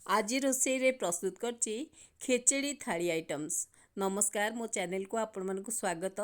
आज रोषे रे प्रस्तुत करछि खेचड़ी थाली आइटम्स। नमस्कार, मो चैनल को आपण मानक स्वागत।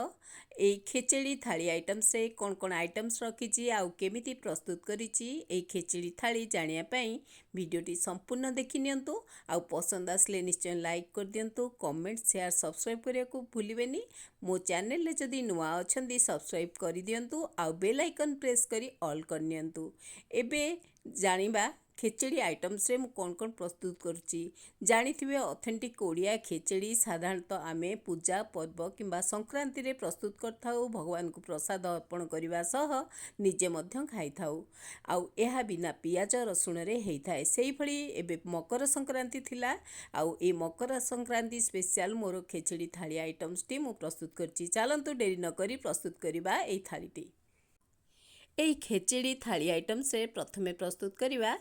ए खेचड़ी थाली आइटम्स रे कौन कौन आइटम्स रखी आउ केमिति प्रस्तुत करिछि ए खेचड़ी थाली जानिया पई वीडियोटी संपूर्ण देखि नियंतु। आउ पसंद आसले निश्चय लाइक कर दियंतु, कमेंट शेयर सब्सक्राइब करिया को भूलिबेनी। मो चैनल रे जदि नुआ अछंदी सब्सक्राइब कर दियंतु आउ बेल आइकन प्रेस करी ऑल कर नियंतु। एबे जानिबा खेचड़ी आइटम्स रे मु कौन कौन प्रस्तुत करुच्ची। जानिथिबे ऑथेंटिक ओडिया खेचड़ी साधारणतः आमे पूजा पर्व किंबा संक्रांति रे प्रस्तुत करथाउ, भगवान को प्रसाद अर्पण करने सह निजे मध्य खाई थाउ। आउ एहा बिना पियाज रसुण रे हेइथाए। सेही भली एबे मकर संक्रांति थिला, आउ ए मकर संक्रांति स्पेशल मोर खेचड़ी थाली आइटम्स टी मु प्रस्तुत करची। चलंतु डेरी न करी प्रस्तुत करिबा एई थालीटी। एई खेचड़ी थाली आइटम्स रे प्रथमे प्रस्तुत करिबा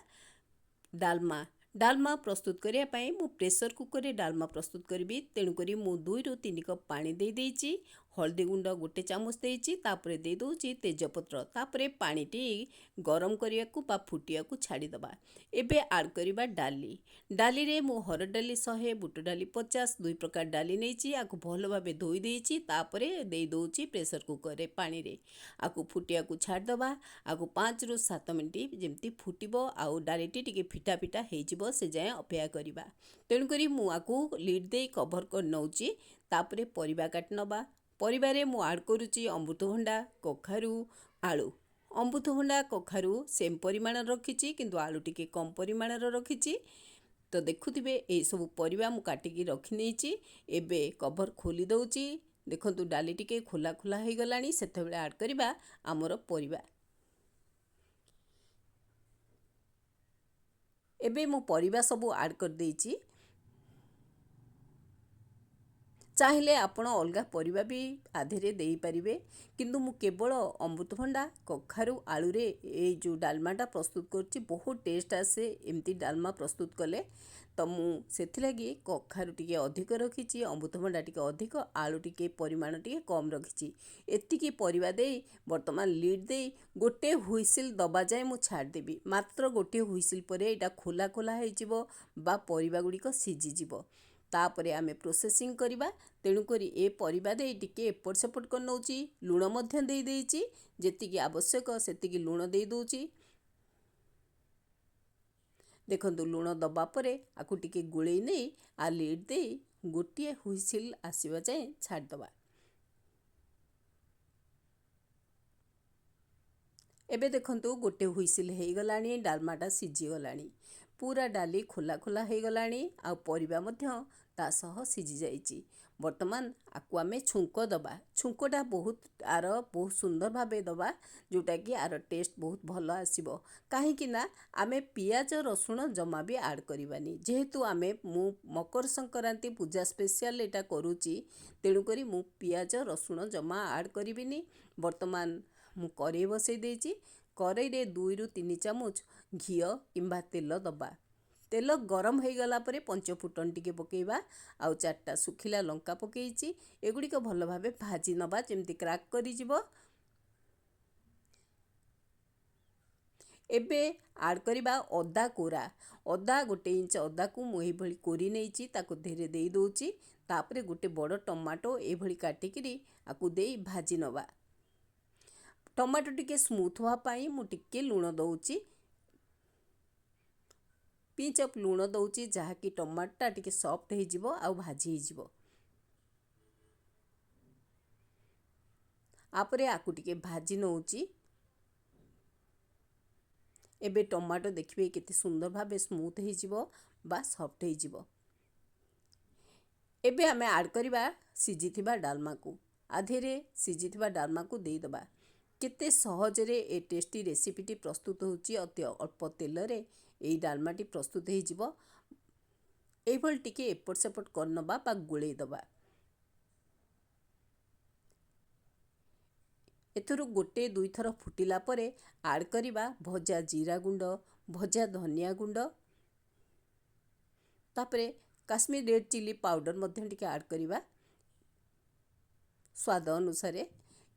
डालमा। डालमा प्रस्तुत करिया पई मु प्रेशर कुकर रे डालमा प्रस्तुत करिबी। तेणु करी मु 2 ରୁ 3 कप पानी दे देइची। हल्दी गुंड 1 चामच देइची। तापरे दे दोची तेजपत्र। तापरे पानीटी गरम करिया को बा फुटिया को छाड़ी दबा। एबे ऐड करिबा डाली। डाली रे मु हरड डाली 100, बुट डाली 50, 2 प्रकार डाली नेइची। आकु भलो भाबे धोई देइची। तापरे दे दोची प्रेशर कुकर रे पानी रे। आकु फुटिया को छाड़ दबा। आकु 5 ରୁ 7 मिनिट जेमती फुटिबो आउ डालीटी टिके फिटा फिटा हेइजिबो से जाय अपेक्षा करिबा। तेणु करी मु आकु लीड दे कवर कर नउची। तापरे परिबा काट नबा। परिबारे मु ऐड करूची अमृतभंडा, कखारू, आलू। अमृतभंडा कखारू सेम परिमाण रखिची, किंतु आलू टिके कम परिमाण रखिची। तो देखुथिबे ए सब परिबा मु काटिकी रखि नेइची। एबे कवर खोली दउची। देखंतु डाली टिके खोला खोला हे गलानी। सेतेबेले ऐड करिबा हमर परिबा। एबे मु परिबा सब ऐड कर देइची। चाहिले आपण अलगा परिबा भी आधेरे देई परिबे, किंतु मु केवल अमृतभंडा कखारू आलू रे ए जो डालमाटा प्रस्तुत करछि बहुत टेस्ट आसे एमती डालमा प्रस्तुत कले। तो मु सेथि लगी कखारू टिके अधिक रखिछि, अमृतभंडा टिके अधिक, आलू टिके परिमाण टिके कम रखिछि। एतिकी परिबा देई वर्तमान लीड देई गोटे हुइसिल दबा जाए मु छाड़ देबी। मात्र गोटे हुइसिल परे एटा खोला खोला हे जिवो बा परिबा गुडी को सिझी जिवो। तापरे आमे प्रोसेसिंग करिबा। तेणु करी ए परिबा दे टिके एपट सेपट कर नउची। लूण मध्य देई देइची। जेतिकी आवश्यक सेतिकी लूण देई दोची। देखंतु लूण दबा परे आकु टिके गुळेई नै आ लीड देई गोटिए हुइसिल आसीबा जाय छाड़ दबा। एबे देखंतु गोटे हुइसिल हेई गलानी। डालमाटा सिझी गलानी। पूरा डाली खोला खोला हे गलानी। आ परिबा मध्य ता सह सिझी जाइची। वर्तमान आकु आमे छुंक दबा। छुंकटा बहुत आर बहुत सुंदर भाबे दबा, जोटा कि आर टेस्ट बहुत भलो आसीबो। काहे कि ना आमे पियाज रसुण जमा भी ऐड करिवानी। जेहेतु आमे मु मकर संक्रांति पूजा स्पेशल एटा करूची, तेणु करी मु पियाज रसुण जमा ऐड करिबिनी। वर्तमान मु करेई बसई देइची। करेई रे 2 ରୁ 3 चामच घियो किंबा तेल दबा। तेल गरम हो गला परे 5 फुटन टिके पकेइबा। आउ 4टा सुखिला लंका पकेइची। एगुडी को भलो भाबे भाजी नबा जेमती क्रैक करि जिवो। एबे ऐड करिबा अदा कोरा। अदा 1 इंच अदा को मु एही भली कोरी नेइची, ताको धेरे देई दोची। तापरे गोटे बड़ टमाटो ए भली काटिकिरी आकु देई भाजी नबा। टमाटो टिके स्मूथ होवा पाई मु टिके लूण दउची। पिंच अप लूण दउची, जहा कि टमाटा टिके सॉफ्ट हे जिवो आ भाजी हे जिवो। आपरे आकु टिके भाजी नउची। एबे टमाटो देखिबे केते सुंदर भाबे स्मूथ हे जिवो बा सॉफ्ट हे जिवो। एबे हमें ऐड करिबा सिझिथिबा डालमा को। आधेरे सिझिथिबा डालमा को देई दबा। केते सहज रे ए टेस्टी रेसिपीटी प्रस्तुत होची। अति अल्प तेल रे एई डालमाटी प्रस्तुत हे जिवो। एई भल टिके एपट सेपट कर नबा बा गुळेई दबा। एथुरु गोटे 2 थर फुटिला परे ऐड करिबा भजा जीरा गुंड, भजा धनिया गुंड, तापरे काश्मीर रेड चिली पाउडर मध्यम टिके ऐड करिबा स्वाद अनुसार।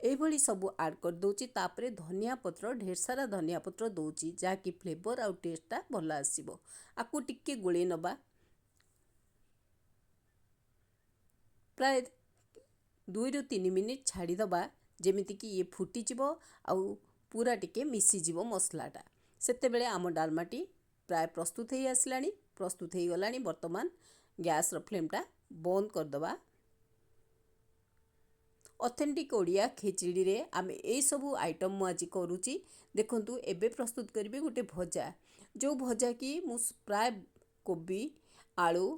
एभली सब आड कर दउची तापरे धनिया पत्र ढेर सारा धनिया पत्र दउची जाकि फ्लेवर आउ टेस्टटा भल आसीबो। आकु टिके गोळेई नबा प्राय 2 ରୁ 3 मिनिट छाड़ी दबा जेमिति कि ये फुटी जिवो आउ पूरा टिके मिसी जिवो मसलाटा। सेते बेले आम डालमाटी प्राय प्रस्तुत हेई आसलानी। प्रस्तुत हेई गलानी। वर्तमान गैस रो फ्लेमटा बंद कर दबा। ऑथेंटिक ओडिया खिचड़ी रे आमे ए सबु आइटम मु आज करूची। देखंतु एबे प्रस्तुत करिवे गोटे भजा जो भजा कि मु प्राय कोबी आलू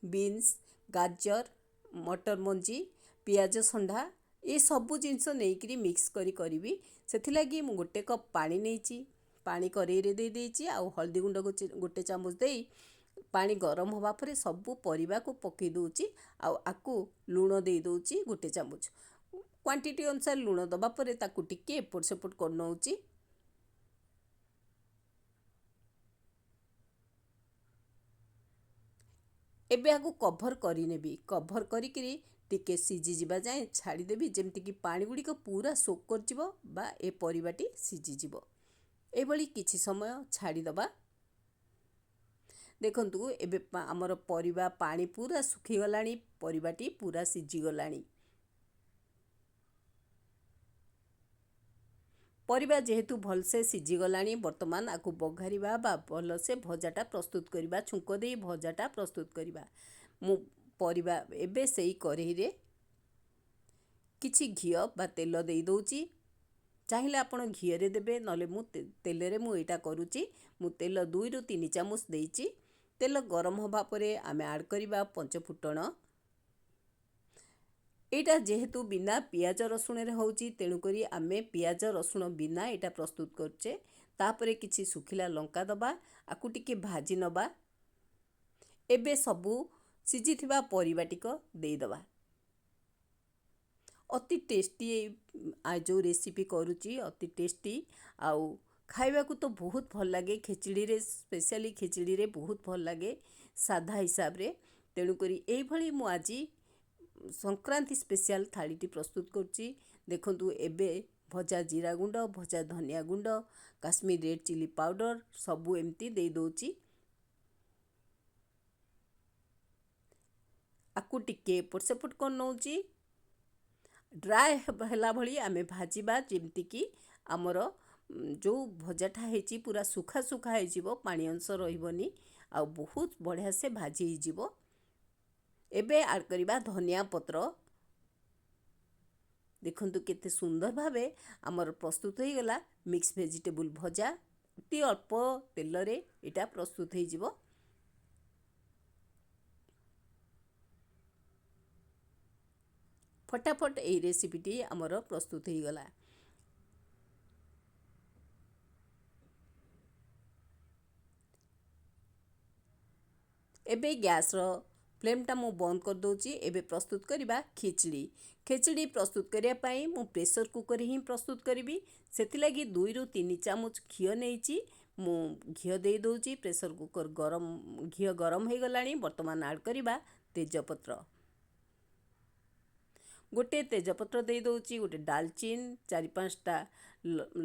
बीन्स गाजर मटर मंजी पियाज संढा ये सबु जिनस नेइकरी मिक्स करी सेथिलागी मु गोटे कप पानी नेइची। पानी करेई रे दे देइची आउ हल्दी गुंड गोटे चामच देई पानी गरम हवा परे सबु परिबा को पकई दउची आउ आकु लूण दे दउची गोटे चामच। क्वांटिटी अनुसार लूण दबा परे ताकु टिके एपट सेपट कर नउची। एबे आगु कभर करी नेबी। कभर करिकरी टिके सिझी जिबा जाए छाड़ी देबी जेमति कि पानी गुडी को पूरा सोक कर जिवो बा ए परिबाटी सिझी जिवो। एबली किछि समय छाड़ी दबा। देखंतु एबे हमर परिबा पानी पूरा सुखी गलानी। परिबाटी पूरा सिझी गलानी। परिबा जेहेतु भलसे सिझी गलानी वर्तमान आकु बघारिबा बा भलसे भजाटा प्रस्तुत करिबा। छुंको देई भजाटा प्रस्तुत करिबा। मु परिबा एबे सेई करेई रे किछि घियो बा तेल देई दउची। चाहिले आपण घियो रे देबे नले मु तेल रे मु एटा करूची। मु तेल 2 ରୁ 3 चामच देइची। तेल गरम हबा परे आमे ऐड करिबा पंच फुटण। एटा जेहेतु बिना पियाज रसुण रे होउची तेणु करी आमे पियाज रसुण बिना एटा प्रस्तुत करचे। तापरे किछि सुखिला लंका दबा आकु टिके भाजी नबा। एबे सबु सिझी थिबा परिबा टिको देई दबा। अति टेस्टी आ जो रेसिपी करूची अति टेस्टी आउ खाइबा को तो बहुत भल लगे। खिचड़ी रे स्पेशली खिचड़ी रे बहुत भल लगे साधा हिसाब रे। तेणु करी एई भली मु आजी संक्रांति स्पेशल थालीटी प्रस्तुत करची। देखंतु एबे भजा जीरा गुंड भजा धनिया गुंड काश्मीर रेड चिली पाउडर सबु एमती दे दउची। आकु टिके एपट सेपट कर नउची। ड्राए हला भली आमे भाजीबा जेमती कि आमर जो भजाटा हेची पूरा सुखा सुखा हे जिवो पानी अंश रहिबनी आ बहुत बढ़िया से भाजी हे जिवो। एबे ऐड करिबा धनिया पत्र। देखंतु केते सुंदर भावे आमर प्रस्तुत हो गला मिक्स वेजिटेबल भजा। अति अल्प तेल रे एटा प्रस्तुत हो जिवो। फटाफट ए रेसिपीटी आमर प्रस्तुत हो गला। एबे गैस रो फ्लेमटा मु बंद कर दउची। एबे प्रस्तुत करिबा खिचड़ी। खिचड़ी प्रस्तुत करिया पई मु प्रेशर कुकर ही प्रस्तुत करिबी। सेथिलागी 2 ରୁ 3 चामच घियो नेइची। मु घियो दे दउची। प्रेशर कुकर गरम घियो गरम हे गलानी। वर्तमान ऐड करिबा तेजपत्र। गोटे तेजपत्र दे दउची। गोटे दालचीन 4-5टा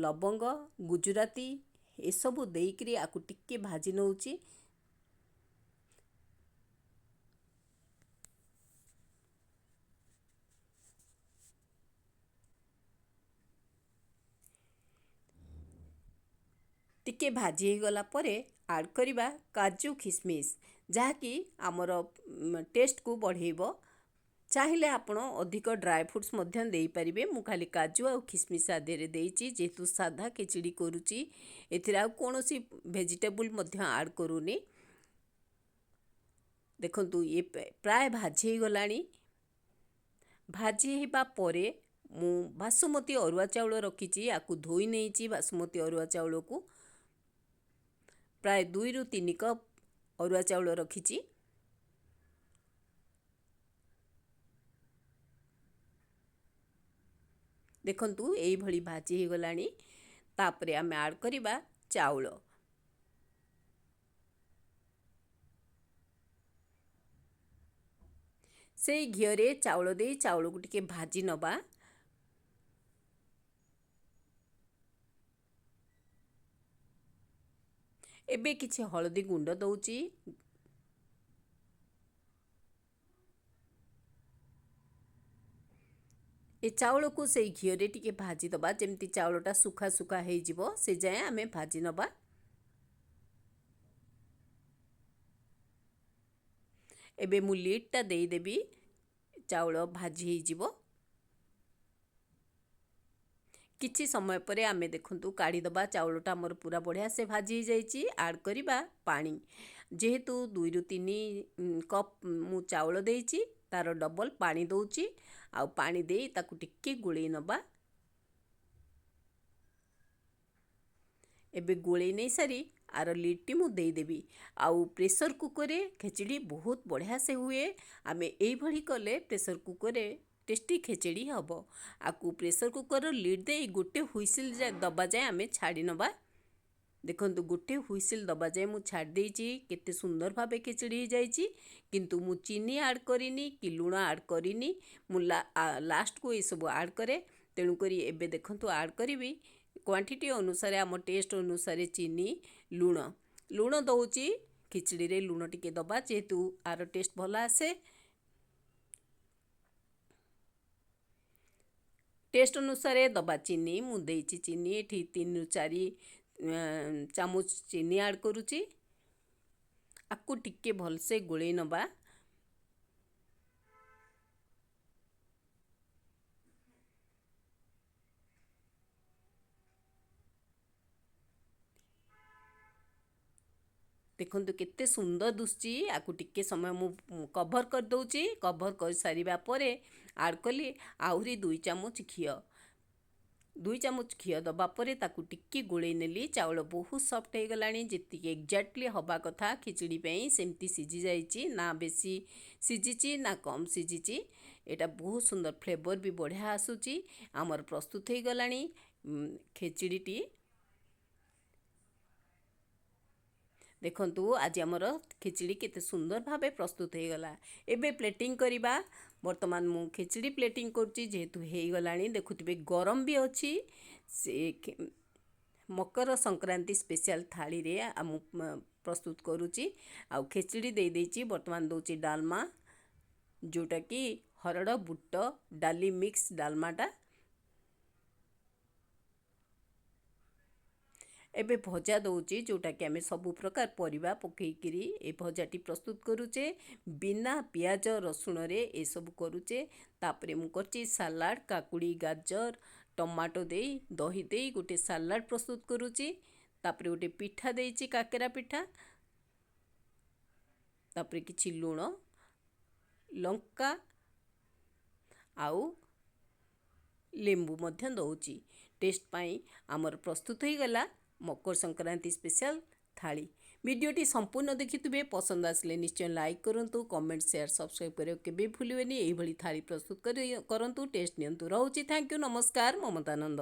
लवंग गुजराती ए सबु देइकरी आकु टिके भाजी नउची। टिके भाजी हो गला परे ऐड करिबा काजू किसमिस जहाँकि आमर टेस्ट को बढ़ेइबो। चाहिले आपण अधिक ड्राई फ्रूट्स मध्यन देई परिबे। मु खाली काजू आ किसमिस आदि रे देइची जेतु साधा खिचड़ी करूची। एथिरा कोनोसी वेजिटेबल मध्य ऐड करूनी। देखंतु ये प्राय भाजी हो गलानी। भाजी हेबा परे मु बासमती अरुआ चाउल रखिची। आकु धोई नेइची बासमती अरुआ चाउल को प्राय 2 ରୁ 3 कप अरुआ चाउल रखिची। देखंतु एई भली भाजी हे गलानी। तापरे आमे ऐड करिबा चाउल। से घियो रे चाउल दे चाउल को टिके भाजी नबा। एबे किछि हळदी गुंड दउची। ए चाउल को से घी रे टिके भाजी दबा जेमती चाउलटा सुखा सुखा हे जिवो से जाए आमे भाजी नबा। एबे मु लीडटा देई देबी चाउल भाजी हे जिवो। किछि समय परे आमे देखंतु काढ़ी दबा चाउलटा हमर पूरा बढ़िया से भाजी जाइछि। ऐड करिबा पानी जेहेतु 2 रु 3 कप मु चाउल देइछि तार डबल पानी दउछि। आउ पानी देई ताकु टिक्के गुळेई नबा। एबे गुळेई नै सारी आर लीडटी मु देई देबी। आउ प्रेशर कुकर रे खिचड़ी बहुत बढ़िया से हुए। आमे एई भली कले प्रेशर कुकर रे टेस्टी खिचड़ी हबो। आकु प्रेशर कुकर लीड देई गोटे हुइसिल दबा जाए आमे छाड़ी नबा। देखंतु गोटे हुइसिल दबा जाए मु छाड़ देइछि केते सुंदर भाबे खिचड़ी हो जाइछि। किंतु मु चीनी ऐड करिनी कि लुण ऐड करिनी। मु लास्ट को ए सब ऐड करे। तेणु करी एबे देखंतु ऐड करिवि क्वांटिटी अनुसार आम टेस्ट अनुसार चीनी लुण लुण दउछि। खिचड़ी रे लुण टिके दबा जेहेतु आर टेस्ट भल आसे। टेस्ट अनुसार दबा चीनी मु देइछि चीनी एठी 3 रु 4 चामच चीनी ऐड करूची। आकु टिके भल से गोळेई नबा। देखंतु केते सुंदर दुसची। आकु टिके समय मु कभर कर दउची। कभर कर सारिबा परे ऐड कली आहुरी 2 चामच घी। 2 चामच घी दबा परे ताकु टिक्की गोळेई नेली। चाउल बहुत सॉफ्ट हे गलानी जेति एक्जेक्टली हबा कथा खिचड़ी पई सेमती सिजी जाइछि ना बेसी सिजिछि ना कम सिजिछि। एटा बहुत सुंदर फ्लेवर भी बढ़िया आसुची। आमर प्रस्तुत हे गलानी खिचड़ीटी। देखंतु आज आमर खिचड़ी केते सुंदर भाबे प्रस्तुत हे गला। एबे प्लेटिंग करिबा। वर्तमान मु खिचड़ी प्लेटिंग करछि जेहेतु हे गलानी देखुथिबे गरम भी अछि। से मकर संक्रांति स्पेशल थाली रे आम प्रस्तुत करूची। आ खिचड़ी दे देछि वर्तमान दउछि डालमा जोटा कि हरड़ बुट डाली मिक्स डालमाटा। एबे भजा दउची जोटा कि आमे सब प्रकार परिबा पकेइकिरी ए भजाटी प्रस्तुत करूचे। बिना पियाज रसुण रे ए सब करूचे। तापरे मु करची सलाड काकुड़ी गाजर टमाटो देई दही देई गोटे सलाड प्रस्तुत करूची। तापरे गोटे पिठा देइची काकेरा पिठा। तापरे किछि लुण लंका आउ लेंबू मध्य दउची। टेस्ट पाई आमर प्रस्तुत हो गला मकर संक्रांति स्पेशल थाली। वीडियोटी संपूर्ण देखिथिबे पसंद आसले निश्चय लाइक करंतु कमेंट शेयर सब्सक्राइब करियो केबे भूलिबेनी। एही भली थाली प्रस्तुत करंतु टेस्ट नियंतु। रहउची थैंक यू नमस्कार ममतानंद।